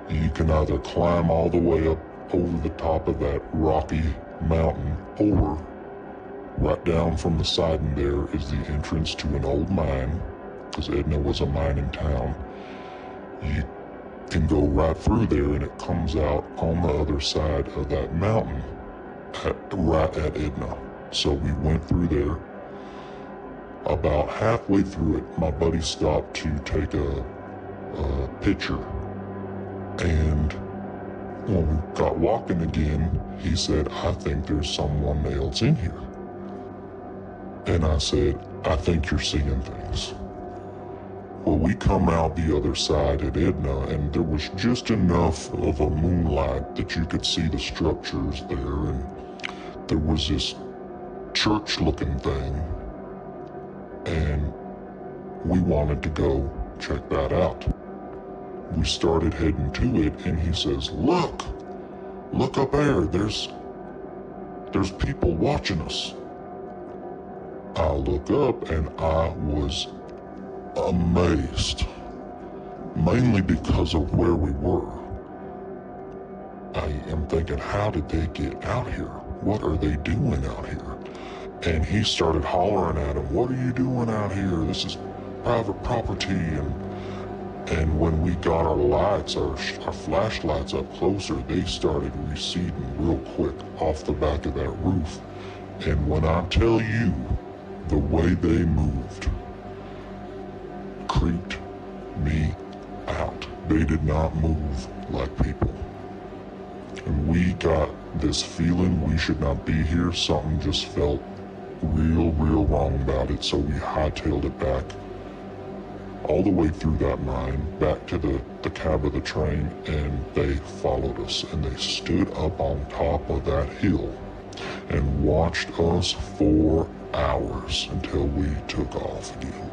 Speaker 5: you can either climb all the way up over the top of that rocky mountain, or right down from the siding there is the entrance to an old mine, because Edna was a mining town. You can go right through there and it comes out on the other side of that mountain, right at Edna. So we went through there. About halfway through it, my buddy stopped to take a picture, and when we got walking again, he said, "I think there's someone else in here." And I said, "I think you're seeing things." Well, we come out the other side at Edna, and there was just enough of a moonlight that you could see the structures there, and there was this church-looking thing, and we wanted to go check that out. We started heading to it, and he says, look up there, there's people watching us." I look up and I was amazed, mainly because of where we were. I am thinking, how did they get out here? What are they doing out here? And he started hollering at him, "What are you doing out here? This is private property." And when we got our lights, our flashlights up closer, they started receding real quick off the back of that roof. And when I tell you, the way they moved creeped me out. They did not move like people. And we got this feeling we should not be here. Something just felt real wrong about it. So we hightailed it back all the way through that mine, back to the cab of the train, and they followed us. And they stood up on top of that hill and watched us for hours until we took off again.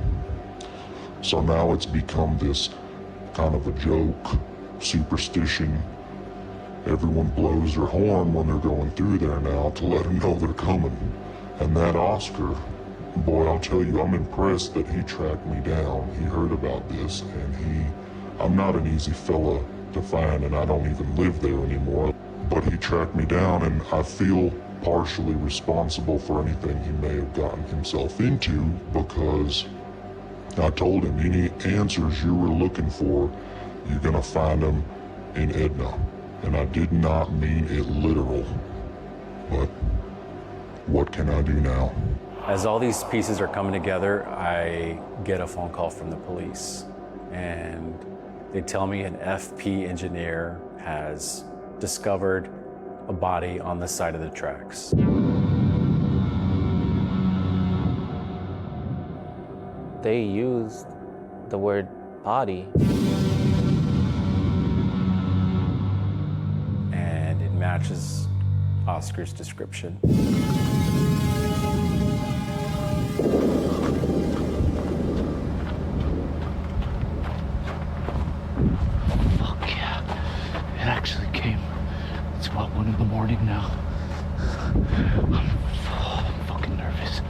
Speaker 5: So now it's become this kind of a joke, superstition. Everyone blows their horn when they're going through there now to let them know they're coming. And that Oscar, boy, I'll tell you, I'm impressed that he tracked me down. He heard about this, and I'm not an easy fella to find, and I don't even live there anymore. But he tracked me down, and I feel partially responsible for anything he may have gotten himself into, because I told him any answers you were looking for, you're gonna find them in Edna. And I did not mean it literal, but what can I do now?
Speaker 9: As all these pieces are coming together, I get a phone call from the police, and they tell me an FP engineer has discovered a body on the side of the tracks.
Speaker 7: They used the word body.
Speaker 9: And it matches Oscar's description.
Speaker 17: Fuck yeah. It actually came. It's about 1 a.m. now. I'm fucking nervous.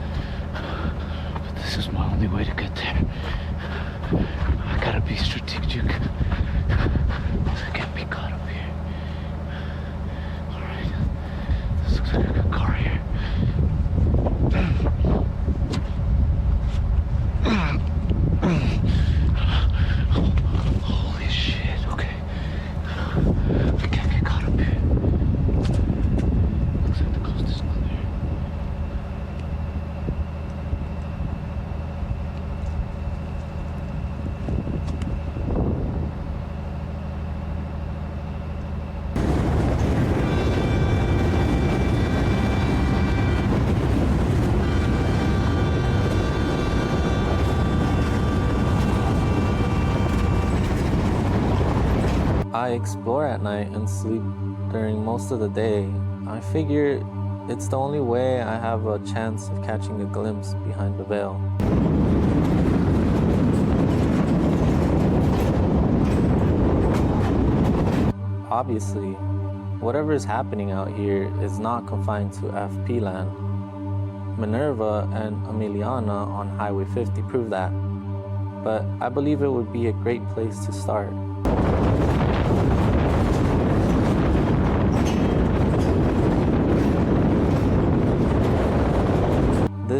Speaker 17: But this is my only way to get there. I gotta be strategic. Get me caught up here. Alright. This looks like a good car here. Holy
Speaker 7: I explore at night and sleep during most of the day, I figure it's the only way I have a chance of catching a glimpse behind the veil. Obviously, whatever is happening out here is not confined to FP land. Minerva and Emiliana on Highway 50 prove that, but I believe it would be a great place to start.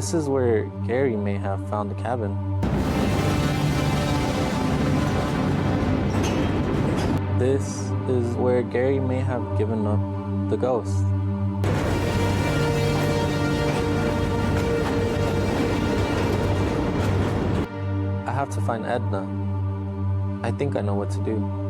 Speaker 7: This is where Gary may have found the cabin. This is where Gary may have given up the ghost. I have to find Edna. I think I know what to do.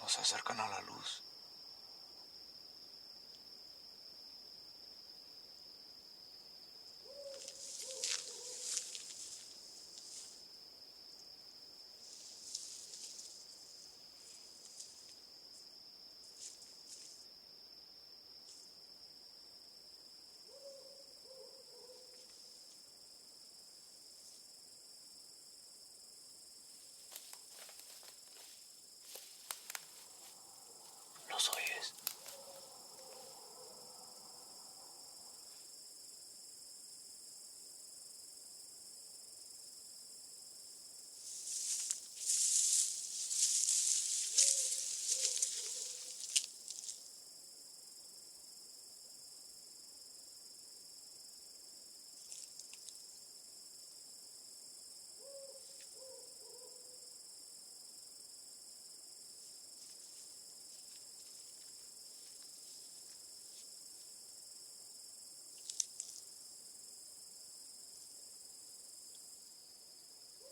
Speaker 15: se acercan a la luz. ¿Los oyes?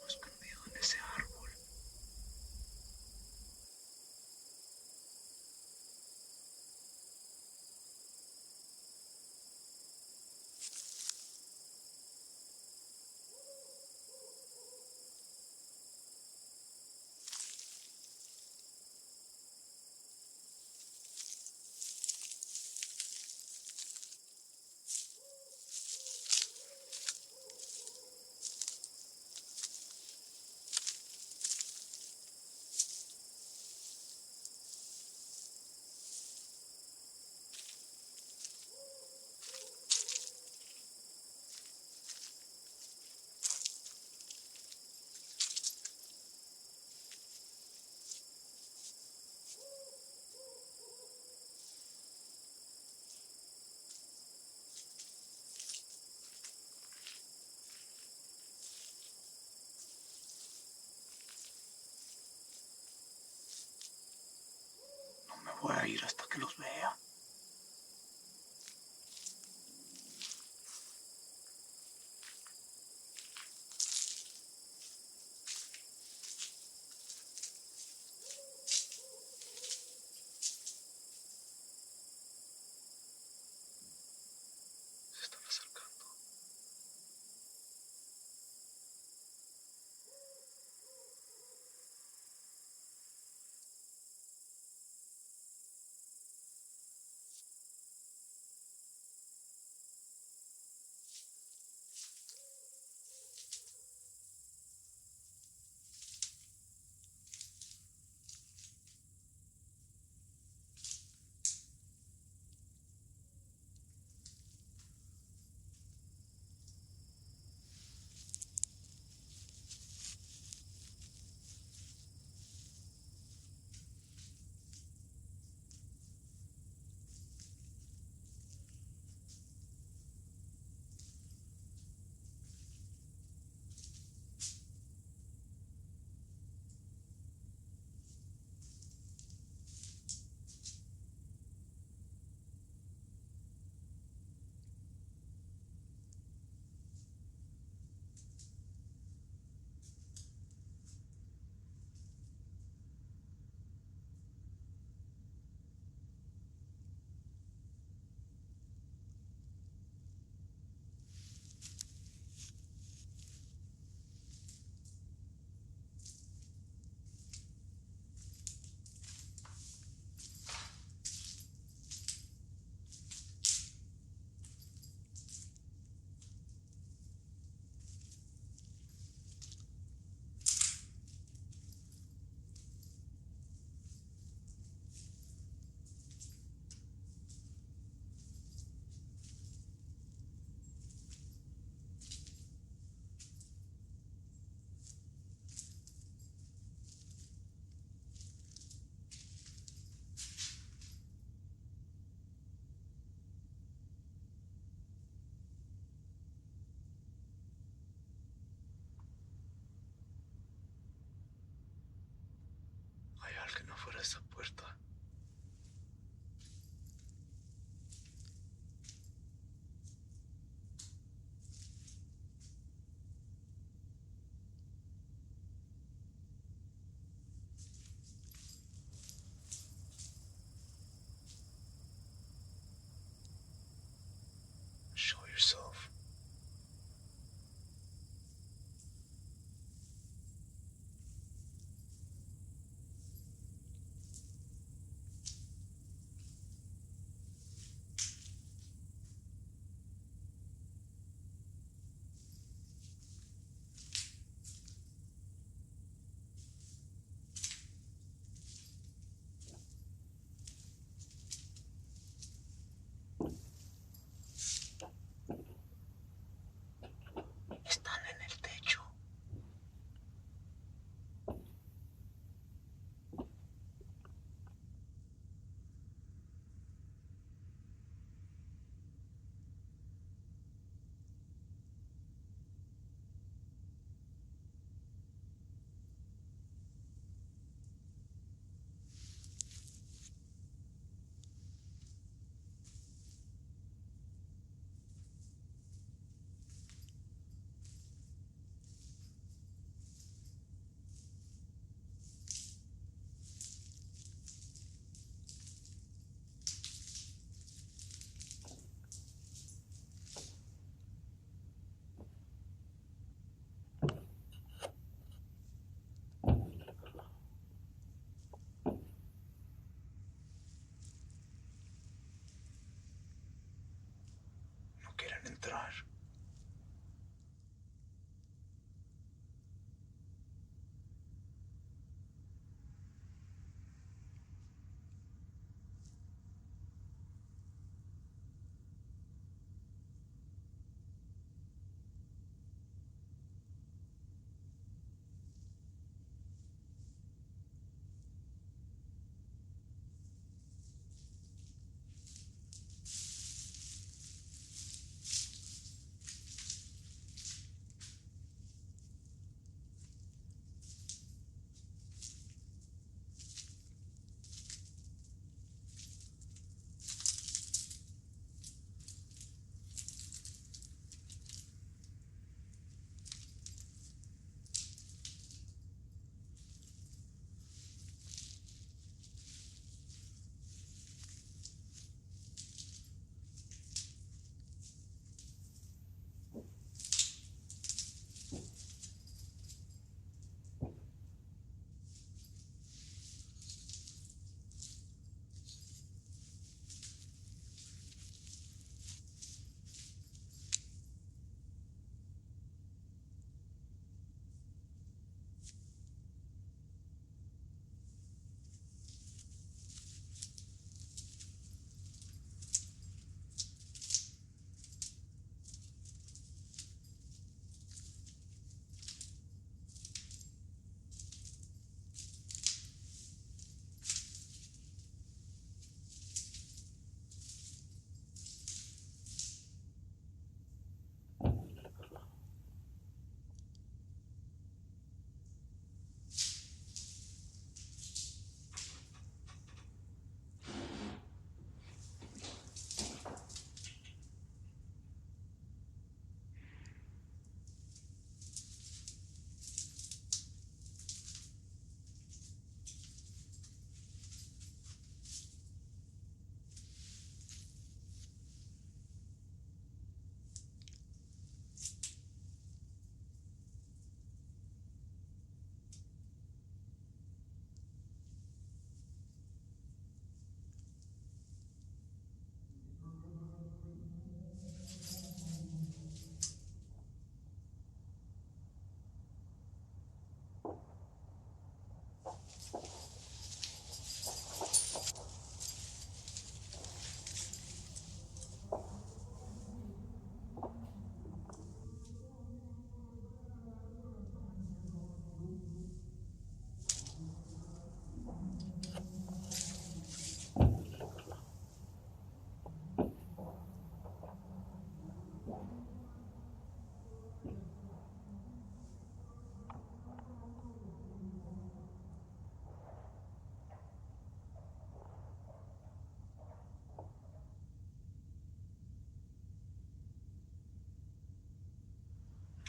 Speaker 15: Escondido en ese árbol. No me voy a ir hasta que los vea. Se están acercando. entrar.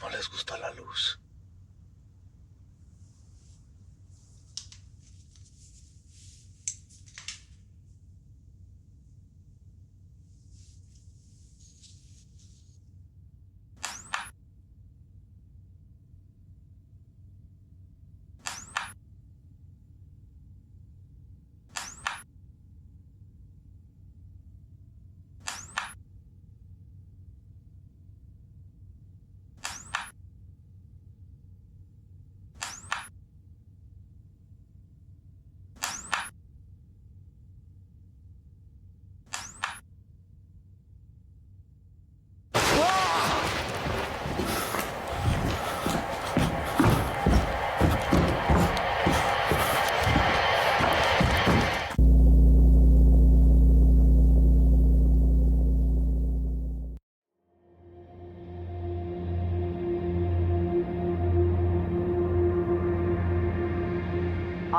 Speaker 15: No les gusta la luz.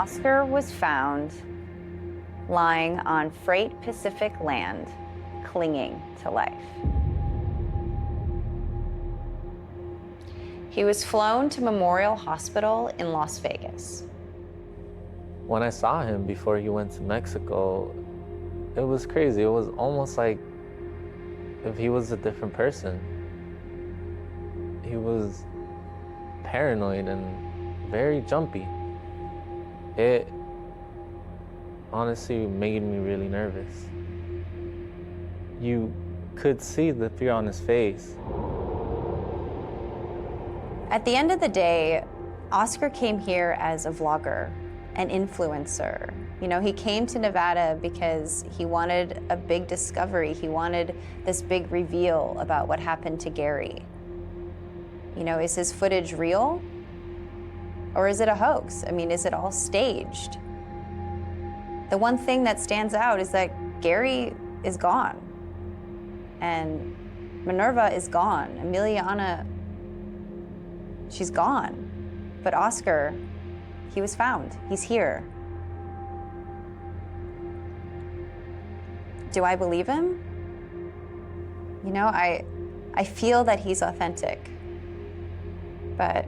Speaker 6: Oscar was found lying on Freight Pacific land, clinging to life. He was flown to Memorial Hospital in Las Vegas.
Speaker 7: When I saw him before he went to Mexico, it was crazy. It was almost like if he was a different person. He was paranoid and very jumpy. It honestly made me really nervous. You could see the fear on his face.
Speaker 6: At the end of the day, Oscar came here as a vlogger, an influencer. You know, he came to Nevada because he wanted a big discovery. He wanted this big reveal about what happened to Gary. You know, is his footage real? Or is it a hoax? I mean, is it all staged? The one thing that stands out is that Gary is gone. And Minerva is gone. Emiliana, she's gone. But Oscar, he was found. He's here. Do I believe him? You know, I feel that he's authentic. But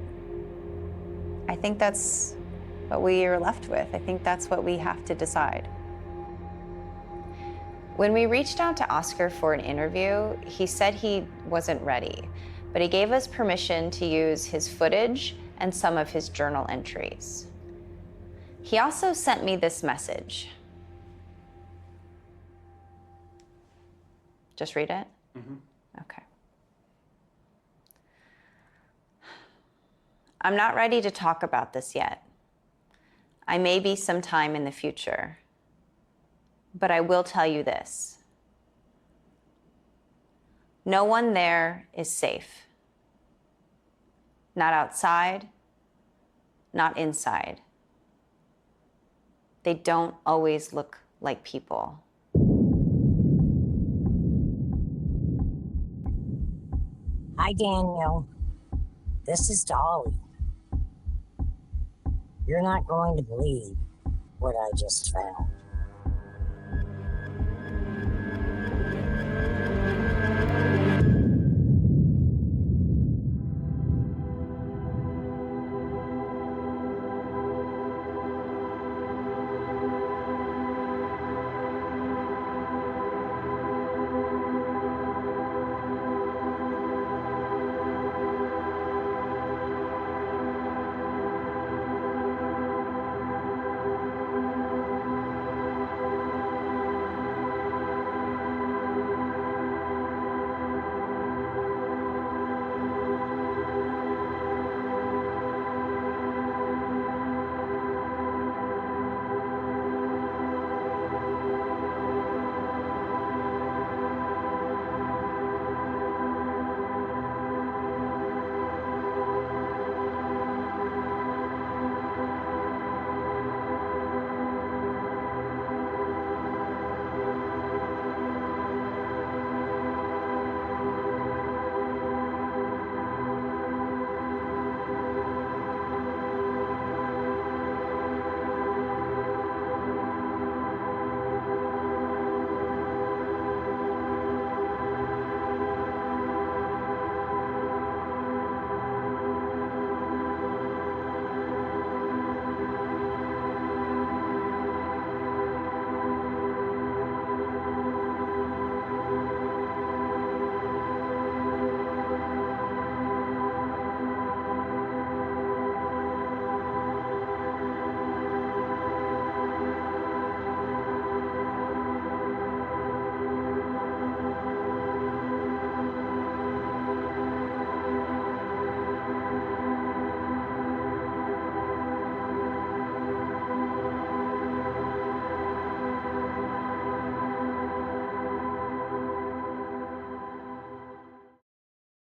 Speaker 6: I think that's what we are left with. I think that's what we have to decide. When we reached out to Oscar for an interview, he said he wasn't ready, but he gave us permission to use his footage and some of his journal entries. He also sent me this message. Just read it?
Speaker 1: Mm-hmm.
Speaker 6: Okay. I'm not ready to talk about this yet. I may be sometime in the future. But I will tell you this. No one there is safe. Not outside, not inside. They don't always look like people.
Speaker 12: Hi, Daniel. This is Dolly. You're not going to believe what I just found.